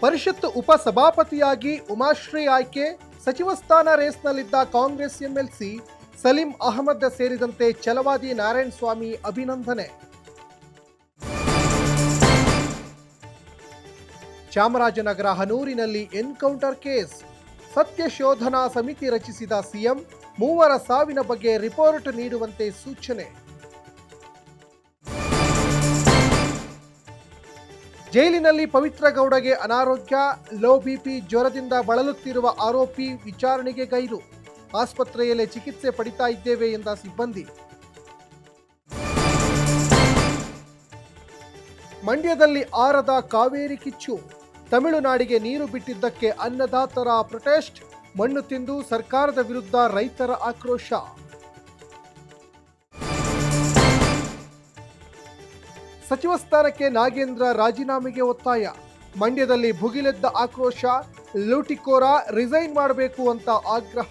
ಪರಿಷತ್ ಉಪಸಭಾಪತಿಯಾಗಿ ಉಮಾಶ್ರೀ ಆಯ್ಕೆ. ಸಚಿವ ಸ್ಥಾನ ರೇಸ್ನಲ್ಲಿದ್ದ ಕಾಂಗ್ರೆಸ್ ಎಂಎಲ್ಸಿ ಸಲೀಂ ಅಹಮದ್ ಸೇರಿದಂತೆ ಛಲವಾದಿ ನಾರಾಯಣಸ್ವಾಮಿ ಅಭಿನಂದನೆ. ಚಾಮರಾಜನಗರ ಹನೂರಿನಲ್ಲಿ ಎನ್ಕೌಂಟರ್ ಕೇಸ್. ಸತ್ಯ ಶೋಧನಾ ಸಮಿತಿ ರಚಿಸಿದ ಸಿಎಂ. 3 ಸಾವಿನ ಬಗ್ಗೆ ರಿಪೋರ್ಟ್ ನೀಡುವಂತೆ ಸೂಚನೆ. ಜೈಲಿನಲ್ಲಿ ಪವಿತ್ರ ಗೌಡಗೆ ಅನಾರೋಗ್ಯ. ಲೋ ಬಿಪಿ ಜ್ವರದಿಂದ ಬಳಲುತ್ತಿರುವ ಆರೋಪಿ ವಿಚಾರಣೆಗೆ ಗೈರು. ಆಸ್ಪತ್ರೆಯಲ್ಲೇ ಚಿಕಿತ್ಸೆ ಪಡಿತಾ ಇದ್ದೇವೆ ಎಂದ ಸಿಬ್ಬಂದಿ. ಮಂಡ್ಯದಲ್ಲಿ ಆರದ ಕಾವೇರಿ ಕಿಚ್ಚು. ತಮಿಳುನಾಡಿಗೆ ನೀರು ಬಿಟ್ಟಿದ್ದಕ್ಕೆ ಅನ್ನದಾತರ ಪ್ರೊಟೆಸ್ಟ್. ಮಣ್ಣು ತಿಂದು ಸರ್ಕಾರದ ವಿರುದ್ಧ ರೈತರ ಆಕ್ರೋಶ. ಸಚಿವ ಸ್ಥಾನಕ್ಕೆ ನಾಗೇಂದ್ರ ರಾಜೀನಾಮೆಗೆ ಒತ್ತಾಯ. ಮಂಡ್ಯದಲ್ಲಿ ಭುಗಿಲೆದ್ದ ಆಕ್ರೋಶ. ಲೂಟಿಕೋರ ರಿಸೈನ್ ಮಾಡಬೇಕು ಅಂತ ಆಗ್ರಹ.